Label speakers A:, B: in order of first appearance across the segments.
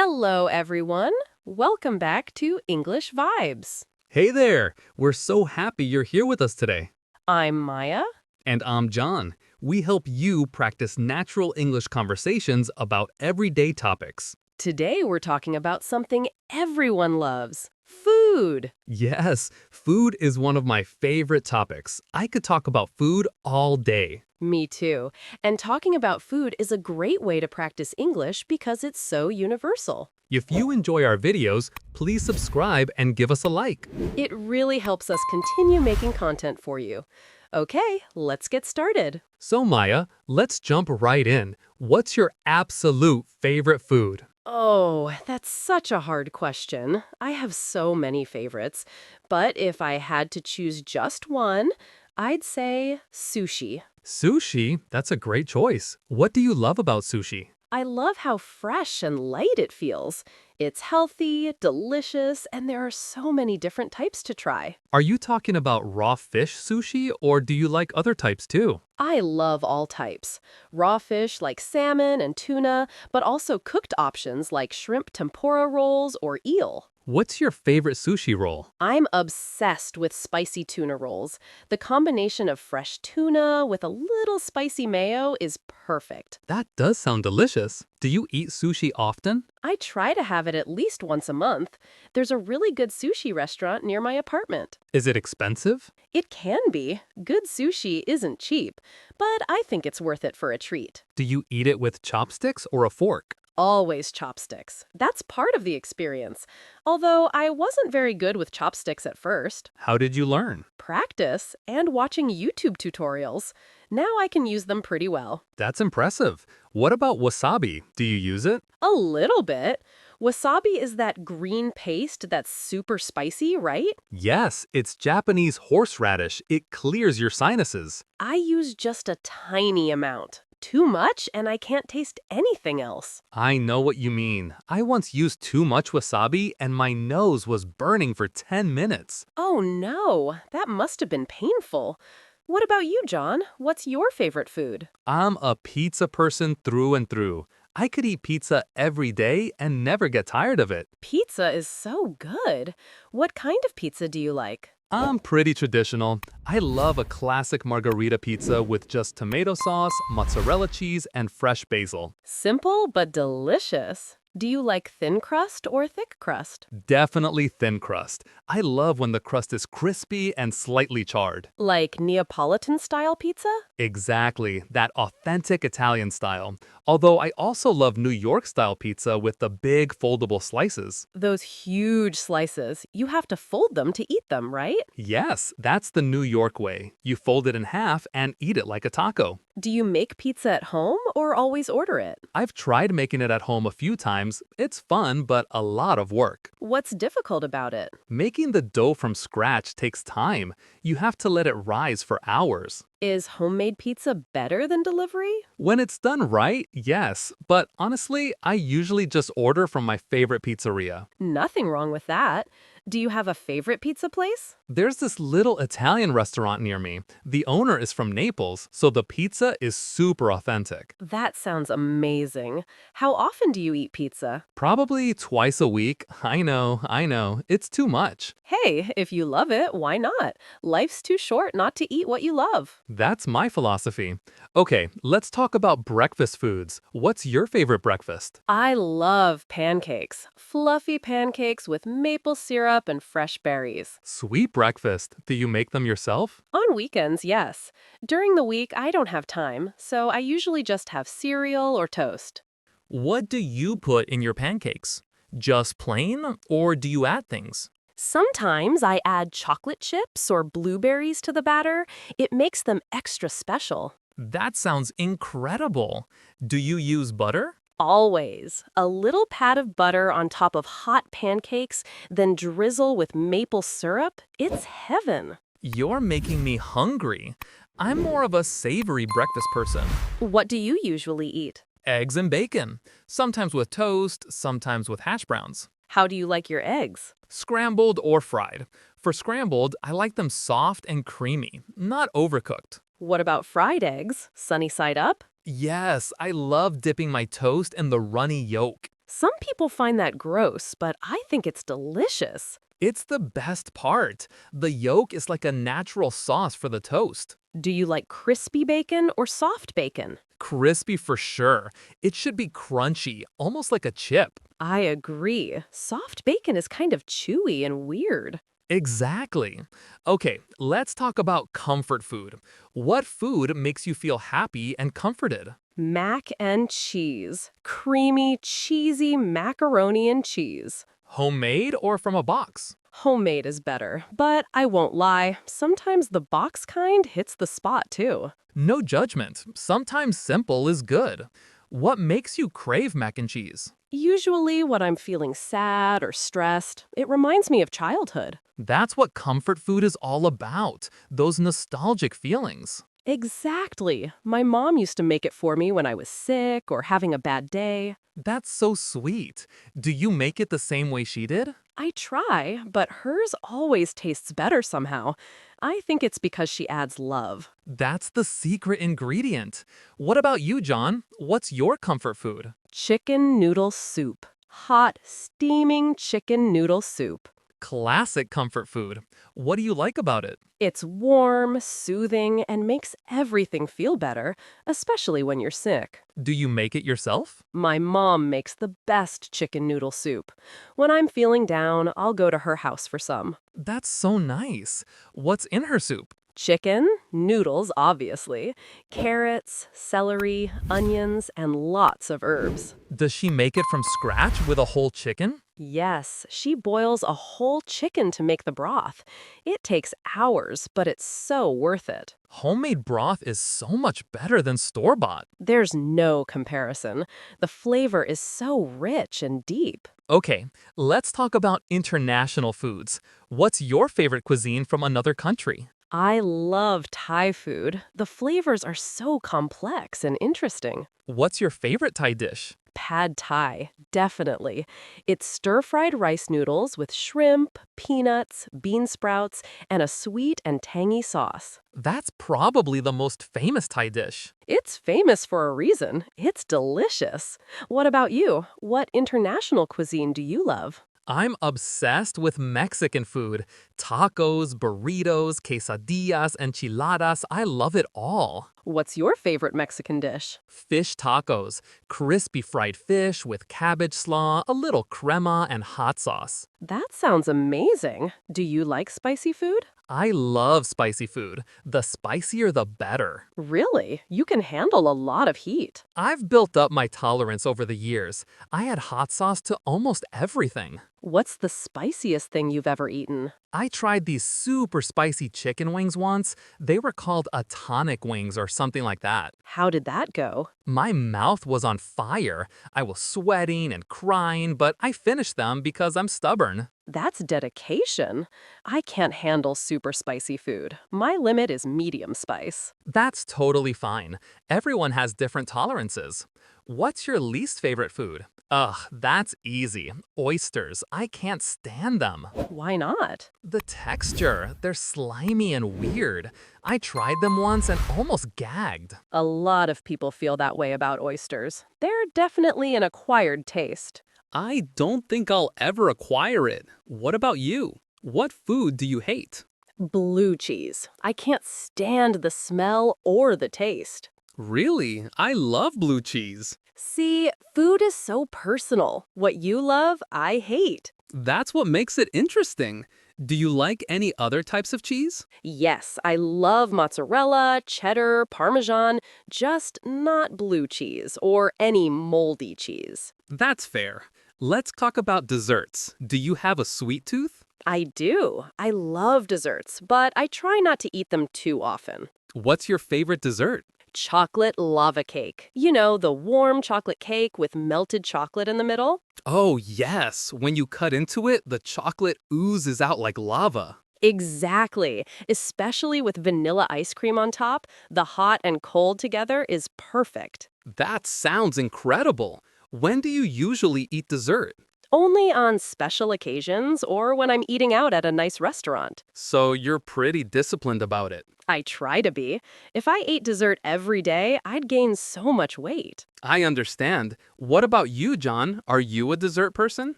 A: Hello, everyone. Welcome back to English Vibes.
B: Hey there! We're so happy you're here with us today.
A: I'm Maya.
B: And I'm John. We help you practice natural English conversations about everyday topics.
A: Today we're talking about something everyone loves food.
B: Yes, food is one of my favorite topics. I could talk about food all day.
A: Me too. And talking about food is a great way to practice English because it's so universal.
B: If you enjoy our videos, please subscribe and give us a like.
A: It really helps us continue making content for you. Okay, let's get started.
B: So Maya, let's jump right in. What's your absolute favorite food?
A: Oh, that's such a hard question. I have so many favorites, but if I had to choose just one, I'd say sushi.
B: Sushi? That's a great choice. What do you love about sushi?
A: I love how fresh and light it feels. It's healthy, delicious, and there are so many different types to try.
B: Are you talking about raw fish sushi or do you like other types too?
A: I love all types. Raw fish like salmon and tuna, but also cooked options like shrimp tempura rolls or eel.
B: What's your favorite sushi roll?
A: I'm obsessed with spicy tuna rolls. The combination of fresh tuna with a little spicy mayo is perfect.
B: That does sound delicious. Do you eat sushi often?
A: I try to have it at least once a month. There's a really good sushi restaurant near my apartment.
B: Is it expensive?
A: It can be. Good sushi isn't cheap, but I think it's worth it for a treat.
B: Do you eat it with chopsticks or a fork?
A: Always chopsticks. That's part of the experience. Although I wasn't very good with chopsticks at first.
B: How did you learn?
A: Practice and watching YouTube tutorials. Now I can use them pretty well.
B: That's impressive. What about wasabi? Do you use it?
A: A little bit. Wasabi is that green paste that's super spicy, right?
B: Yes, it's Japanese horseradish. It clears your sinuses.
A: I use just a tiny amount. Too much and I can't taste anything else.
B: I know what you mean. I once used too much wasabi and my nose was burning for 10 minutes.
A: Oh no, that must have been painful. What about you, John? What's your favorite food?
B: I'm a pizza person through and through. I could eat pizza every day and never get tired of it.
A: Pizza is so good. What kind of pizza do you like?
B: I'm pretty traditional. I love a classic margarita pizza with just tomato sauce, mozzarella cheese, and fresh basil.
A: Simple but delicious. Do you like thin crust or thick crust?
B: Definitely thin crust. I love when the crust is crispy and slightly charred.
A: Like Neapolitan-style pizza?
B: Exactly, that authentic Italian style. Although I also love New York-style pizza with the big foldable slices.
A: Those huge slices. You have to fold them to eat them, right?
B: Yes, that's the New York way. You fold it in half and eat it like a taco.
A: Do you make pizza at home or always order it?
B: I've tried making it at home a few times. It's fun, but a lot of work.
A: What's difficult about it?
B: Making the dough from scratch takes time. You have to let it rise for hours.
A: Is homemade pizza better than delivery?
B: When it's done right, yes. But honestly, I usually just order from my favorite pizzeria.
A: Nothing wrong with that. Do you have a favorite pizza place?
B: There's this little Italian restaurant near me. The owner is from Naples, so the pizza is super authentic.
A: That sounds amazing. How often do you eat pizza?
B: Probably twice a week. I know. It's too much.
A: Hey, if you love it, why not? Life's too short not to eat what you love.
B: That's my philosophy. Okay, let's talk about breakfast foods. What's your favorite breakfast?
A: I love pancakes. Fluffy pancakes with maple syrup and fresh berries.
B: Sweet breakfast. Do you make them yourself?
A: On weekends, yes. During the week, I don't have time, so I usually just have cereal or toast.
C: What do you put in your pancakes? Just plain, or do you add things?
A: Sometimes I add chocolate chips or blueberries to the batter. It makes them extra special.
C: That sounds incredible. Do you use butter?
A: Always. A little pat of butter on top of hot pancakes, then drizzle with maple syrup. It's heaven.
C: You're making me hungry. I'm more of a savory breakfast person.
A: What do you usually eat?
C: Eggs and bacon. Sometimes with toast, sometimes with hash browns.
A: How do you like your eggs?
C: Scrambled or fried. For scrambled, I like them soft and creamy, not overcooked.
A: What about fried eggs? Sunny side up?
C: Yes, I love dipping my toast in the runny yolk.
A: Some people find that gross, but I think it's delicious.
C: It's the best part. The yolk is like a natural sauce for the toast.
A: Do you like crispy bacon or soft bacon?
C: Crispy for sure. It should be crunchy, almost like a chip.
A: I agree. Soft bacon is kind of chewy and weird.
C: Exactly. Okay, let's talk about comfort food. What food makes you feel happy and comforted?
A: Mac and cheese. Creamy, cheesy macaroni and cheese.
C: Homemade or from a box?
A: Homemade is better, but I won't lie, sometimes the box kind hits the spot too.
C: No judgment. Sometimes simple is good. What makes you crave mac and cheese?
A: Usually when I'm feeling sad or stressed, it reminds me of childhood.
C: That's what comfort food is all about, those nostalgic feelings.
A: Exactly. My mom used to make it for me when I was sick or having a bad day.
C: That's so sweet. Do you make it the same way she did?
A: I try, but hers always tastes better somehow. I think it's because she adds love.
C: That's the secret ingredient. What about you, John? What's your comfort food?
A: Chicken noodle soup. Hot, steaming chicken noodle soup.
C: Classic comfort food. What do you like about it?
A: It's warm, soothing, and makes everything feel better, especially when you're sick.
C: Do you make it yourself?
A: My mom makes the best chicken noodle soup. When I'm feeling down, I'll go to her house for some.
C: That's so nice. What's in her soup?
A: Chicken, noodles, obviously, carrots, celery, onions, and lots of herbs.
C: Does she make it from scratch with a whole chicken?
A: Yes, she boils a whole chicken to make the broth. It takes hours, but it's so worth it.
C: Homemade broth is so much better than store-bought.
A: There's no comparison. The flavor is so rich and deep.
C: Okay, let's talk about international foods. What's your favorite cuisine from another country?
A: I love Thai food. The flavors are so complex and interesting.
C: What's your favorite Thai dish?
A: Pad Thai, definitely. It's stir-fried rice noodles with shrimp, peanuts, bean sprouts, and a sweet and tangy sauce.
C: That's probably the most famous Thai dish.
A: It's famous for a reason. It's delicious. What about you? What international cuisine do you love?
C: I'm obsessed with Mexican food. Tacos, burritos, quesadillas, enchiladas, I love it all.
A: What's your favorite Mexican dish?
C: Fish tacos, crispy fried fish with cabbage slaw, a little crema, and hot sauce.
A: That sounds amazing. Do you like spicy food?
C: I love spicy food. The spicier the better.
A: Really? You can handle a lot of heat.
C: I've built up my tolerance over the years. I add hot sauce to almost everything.
A: What's the spiciest thing you've ever eaten?
C: I tried these super spicy chicken wings once. They were called tonic wings or something like that.
A: How did that go?
C: My mouth was on fire. I was sweating and crying, but I finished them because I'm stubborn.
A: That's dedication. I can't handle super spicy food. My limit is medium spice.
C: That's totally fine. Everyone has different tolerances. What's your least favorite food? Ugh, that's easy. Oysters. I can't stand them.
A: Why not?
C: The texture, they're slimy and weird. I tried them once and almost gagged.
A: A lot of people feel that way about oysters. They're definitely an acquired taste.
D: I don't think I'll ever acquire it. What about you? What food do you hate?
A: Blue cheese. I can't stand the smell or the taste.
D: Really? I love blue cheese.
A: See, food is so personal. What you love, I hate.
D: That's what makes it interesting. Do you like any other types of cheese?
A: Yes, I love mozzarella, cheddar, Parmesan, just not blue cheese or any moldy cheese.
D: That's fair. Let's talk about desserts. Do you have a sweet tooth?
A: I do. I love desserts, but I try not to eat them too often.
D: What's your favorite dessert?
A: Chocolate lava cake. You know, the warm chocolate cake with melted chocolate in the middle?
D: Oh, yes. When you cut into it, the chocolate oozes out like lava.
A: Exactly. Especially with vanilla ice cream on top, the hot and cold together is perfect.
D: That sounds incredible. When do you usually eat dessert?
A: Only on special occasions or when I'm eating out at a nice restaurant.
D: So you're pretty disciplined about it.
A: I try to be. If I ate dessert every day, I'd gain so much weight.
D: I understand. What about you, John? Are you a dessert person?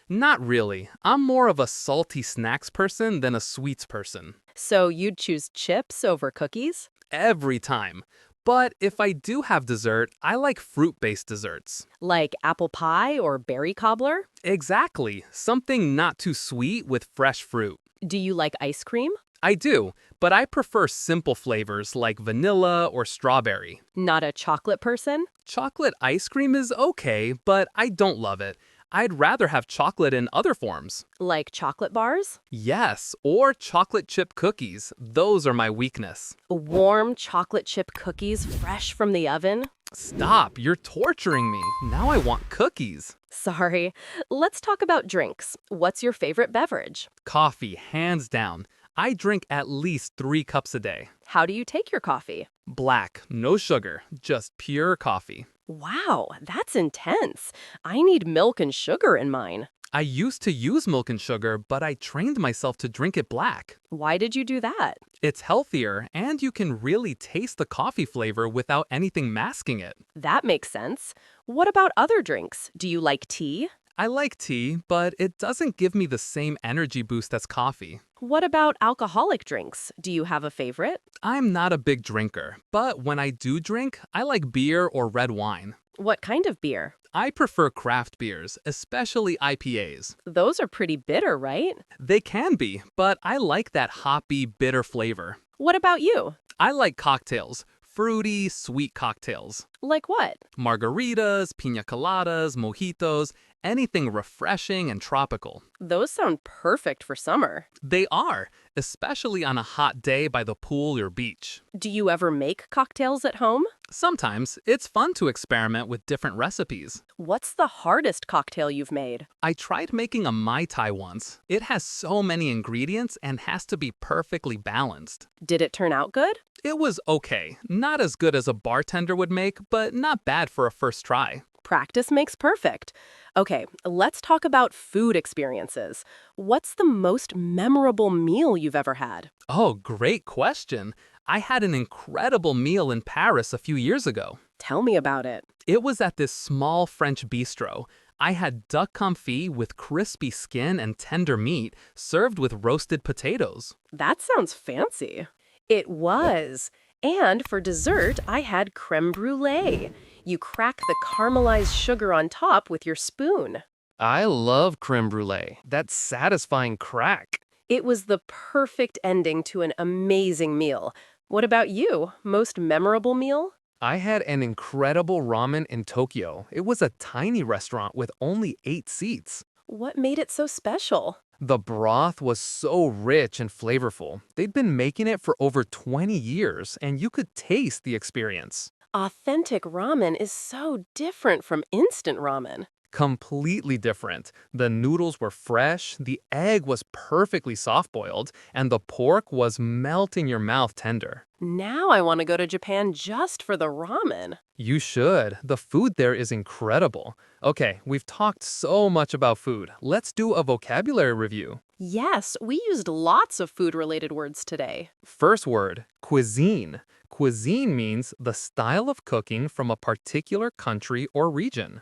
D: Not really. I'm more of a salty snacks person than a sweets person.
A: So you'd choose chips over cookies?
D: Every time. But if I do have dessert, I like fruit-based desserts.
A: Like apple pie or berry cobbler?
D: Exactly. Something not too sweet with fresh fruit.
A: Do you like ice cream?
D: I do, but I prefer simple flavors like vanilla or strawberry.
A: Not a chocolate person?
D: Chocolate ice cream is okay, but I don't love it. I'd rather have chocolate in other forms.
A: Like chocolate bars?
D: Yes, or chocolate chip cookies. Those are my weakness.
A: Warm chocolate chip cookies fresh from the oven?
D: Stop, you're torturing me. Now I want cookies.
A: Sorry. Let's talk about drinks. What's your favorite beverage?
D: Coffee, hands down. I drink at least 3 cups a day.
A: How do you take your coffee?
D: Black, no sugar, just pure coffee.
A: Wow, that's intense. I need milk and sugar in mine.
D: I used to use milk and sugar, but I trained myself to drink it black.
A: Why did you do that?
D: It's healthier, and you can really taste the coffee flavor without anything masking it.
A: That makes sense. What about other drinks? Do you like tea?
D: I like tea, but it doesn't give me the same energy boost as coffee.
A: What about alcoholic drinks? Do you have a favorite?
D: I'm not a big drinker, but when I do drink, I like beer or red wine.
A: What kind of beer?
D: I prefer craft beers, especially IPAs.
A: Those are pretty bitter, right?
D: They can be, but I like that hoppy, bitter flavor.
A: What about you?
D: I like cocktails, fruity, sweet cocktails.
A: Like what?
D: Margaritas, piña coladas, mojitos, anything refreshing and tropical.
A: Those sound perfect for summer.
D: They are, especially on a hot day by the pool or beach.
A: Do you ever make cocktails at home?
D: Sometimes it's fun to experiment with different recipes.
A: What's the hardest cocktail you've made?
D: I tried making a Mai Tai once. It has so many ingredients and has to be perfectly balanced.
A: Did it turn out good?
D: It was okay. Not as good as a bartender would make, but not bad for a first try.
A: Practice makes perfect. Okay, let's talk about food experiences. What's the most memorable meal you've ever had?
D: Oh, great question. I had an incredible meal in Paris a few years ago.
A: Tell me about it.
D: It was at this small French bistro. I had duck confit with crispy skin and tender meat served with roasted potatoes.
A: That sounds fancy. It was. And for dessert, I had creme brulee. You crack the caramelized sugar on top with your spoon.
E: I love creme brulee. That satisfying crack.
A: It was the perfect ending to an amazing meal. What about you? Most memorable meal?
E: I had an incredible ramen in Tokyo. It was a tiny restaurant with only 8 seats.
A: What made it so special?
E: The broth was so rich and flavorful. They'd been making it for over 20 years, and you could taste the experience.
A: Authentic ramen is so different from instant ramen.
E: Completely different. The noodles were fresh, the egg was perfectly soft-boiled, and the pork was melt in your mouth tender.
A: Now I want to go to Japan just for the ramen.
E: You should. The food there is incredible. Okay, we've talked so much about food. Let's do a vocabulary review.
A: Yes, we used lots of food-related words today.
E: First word, cuisine. Cuisine means the style of cooking from a particular country or region.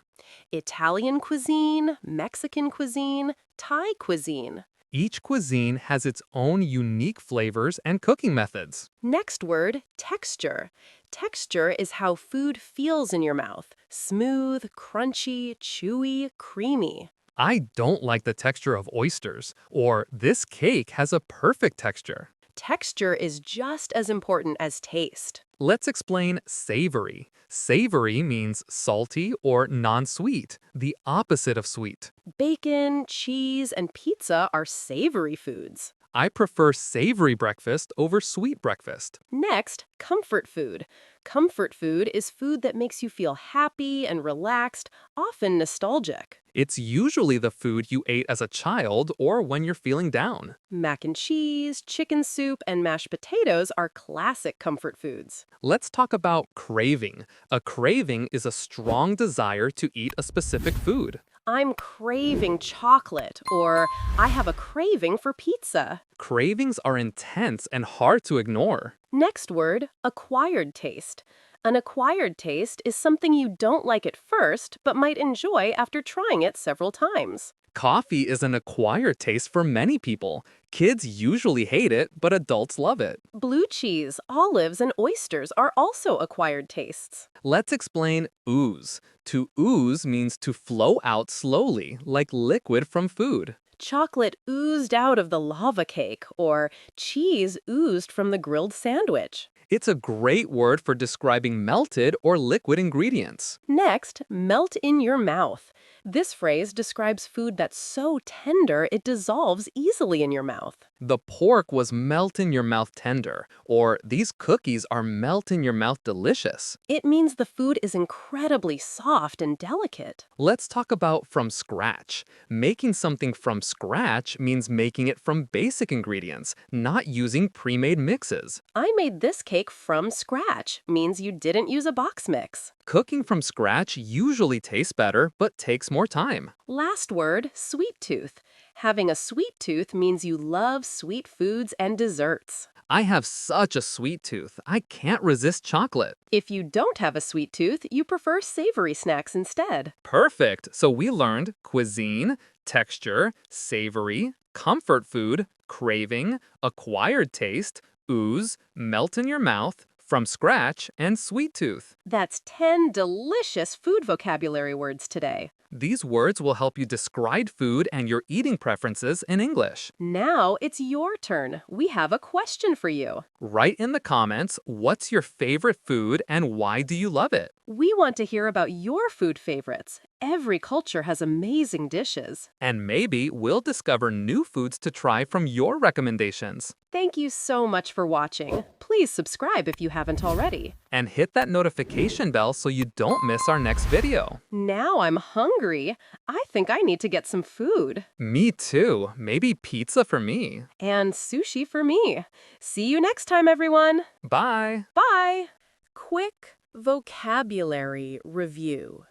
A: Italian cuisine, Mexican cuisine, Thai cuisine.
E: Each cuisine has its own unique flavors and cooking methods.
A: Next word, texture. Texture is how food feels in your mouth. Smooth, crunchy, chewy, creamy.
E: I don't like the texture of oysters, or this cake has a perfect texture.
A: Texture is just as important as taste.
E: Let's explain savory. Savory means salty or non-sweet, the opposite of sweet.
A: Bacon, cheese, and pizza are savory foods.
E: I prefer savory breakfast over sweet breakfast.
A: Next, comfort food. Comfort food is food that makes you feel happy and relaxed, often nostalgic.
E: It's usually the food you ate as a child or when you're feeling down.
A: Mac and cheese, chicken soup, and mashed potatoes are classic comfort foods.
E: Let's talk about craving. A craving is a strong desire to eat a specific food.
A: I'm craving chocolate, or I have a craving for pizza.
E: Cravings are intense and hard to ignore.
A: Next word, acquired taste. An acquired taste is something you don't like at first, but might enjoy after trying it several times.
E: Coffee is an acquired taste for many people. Kids usually hate it, but adults love it.
A: Blue cheese, olives, and oysters are also acquired tastes.
E: Let's explain ooze. To ooze means to flow out slowly, like liquid from food.
A: Chocolate oozed out of the lava cake, or cheese oozed from the grilled sandwich.
E: It's a great word for describing melted or liquid ingredients.
A: Next, melt in your mouth. This phrase describes food that's so tender it dissolves easily in your mouth.
E: The pork was melt in your mouth tender, or these cookies are melt in your mouth delicious.
A: It means the food is incredibly soft and delicate.
E: Let's talk about from scratch. Making something from scratch means making it from basic ingredients, not using pre-made mixes.
A: I made this cake from scratch means you didn't use a box mix.
E: Cooking from scratch usually tastes better, but takes more time.
A: Last word, sweet tooth. Having a sweet tooth means you love sweet foods and desserts.
E: I have such a sweet tooth. I can't resist chocolate.
A: If you don't have a sweet tooth, you prefer savory snacks instead.
E: Perfect. So we learned cuisine, texture, savory, comfort food, craving, acquired taste, ooze, melt in your mouth, from scratch, and sweet tooth.
A: That's 10 delicious food vocabulary words today.
E: These words will help you describe food and your eating preferences in English.
A: Now it's your turn. We have a question for you.
E: Write in the comments, what's your favorite food and why do you love it?
A: We want to hear about your food favorites. Every culture has amazing dishes.
E: And maybe we'll discover new foods to try from your recommendations.
A: Thank you so much for watching. Please subscribe if you haven't already.
E: And hit that notification bell so you don't miss our next video.
A: Now I'm hungry. I think I need to get some food.
E: Me too. Maybe pizza for me.
A: And sushi for me. See you next time, everyone.
E: Bye.
A: Bye. Quick vocabulary review.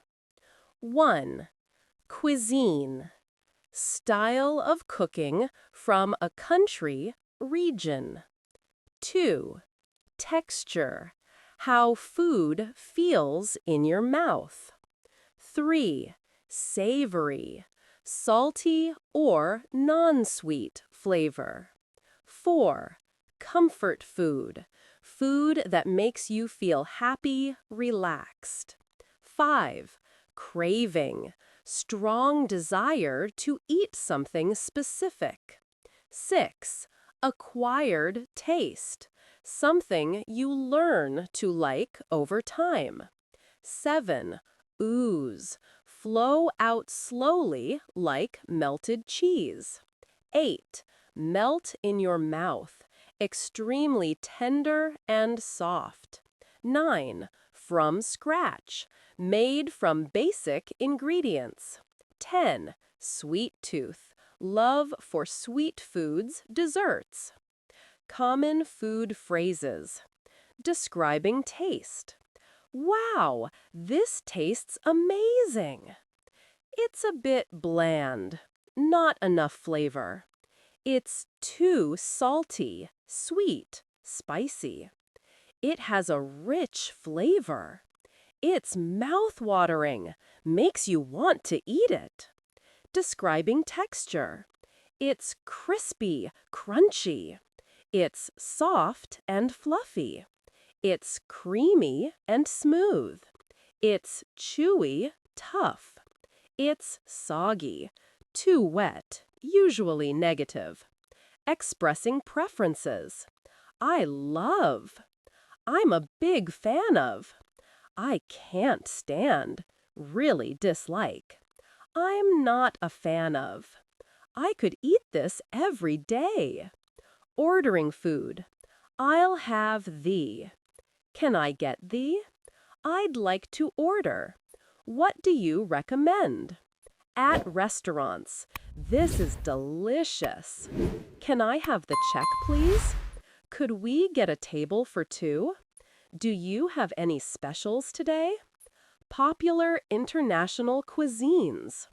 A: 1. Cuisine. Style of cooking from a country, region. 2. Texture. How food feels in your mouth. 3. Savory. Salty or non-sweet flavor. 4. Comfort food. Food that makes you feel happy, relaxed. 5. Craving. Strong desire to eat something specific. 6. Acquired taste. Something you learn to like over time. 7. Ooze. Flow out slowly like melted cheese. 8. Melt in your mouth. Extremely tender and soft. 9. From scratch. Made from basic ingredients. 10. Sweet tooth. Love for sweet foods, desserts. Common food phrases. Describing taste. Wow, this tastes amazing. It's a bit bland. Not enough flavor. It's too salty, sweet, spicy. It has a rich flavor. It's mouth-watering, makes you want to eat it. Describing texture. It's crispy, crunchy. It's soft and fluffy. It's creamy and smooth. It's chewy, tough. It's soggy, too wet, usually negative. Expressing preferences. I love. I'm a big fan of. I can't stand, really dislike. I'm not a fan of. I could eat this every day. Ordering food. I'll have thee. Can I get thee? I'd like to order. What do you recommend? At restaurants. This is delicious. Can I have the check, please? Could we get a table for 2? Do you have any specials today? Popular international cuisines.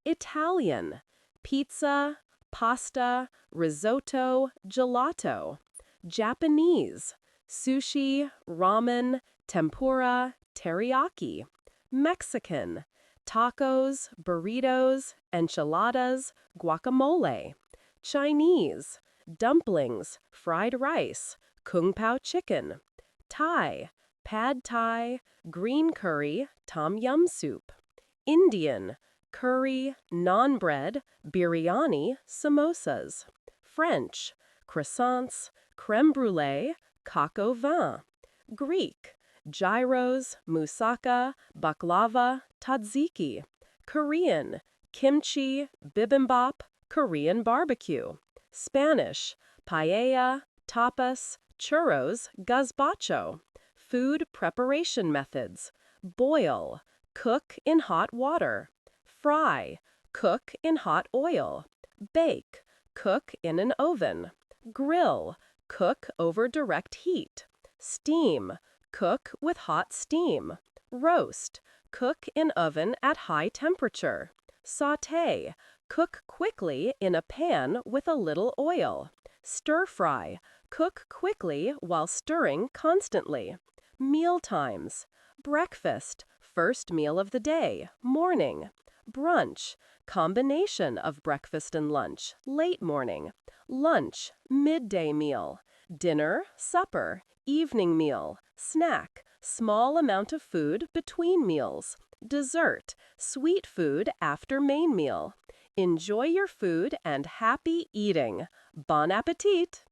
A: Italian: pizza, pasta, risotto, gelato. Japanese: sushi, ramen, tempura, teriyaki. Mexican: tacos, burritos, enchiladas, guacamole. Chinese: dumplings, fried rice, kung pao chicken. Thai: pad thai, green curry, tom yum soup. Indian: curry, naan bread, biryani, samosas. French: croissants, crème brûlée, coq au vin. Greek: gyros, moussaka, baklava, tzatziki. Korean: kimchi, bibimbap, Korean barbecue. Spanish: paella, tapas, churros, gazpacho. Food preparation methods: boil, cook in hot water. Fry, cook in hot oil. Bake, cook in an oven. Grill, cook over direct heat. Steam, cook with hot steam. Roast, cook in oven at high temperature. Sauté, cook quickly in a pan with a little oil. Stir fry, cook quickly while stirring constantly. Meal times: breakfast, first meal of the day, morning. Brunch, combination of breakfast and lunch, late morning. Lunch, midday meal. Dinner, supper, evening meal. Snack, small amount of food between meals. Dessert, sweet food after main meal. Enjoy your food and happy eating. Bon appetit!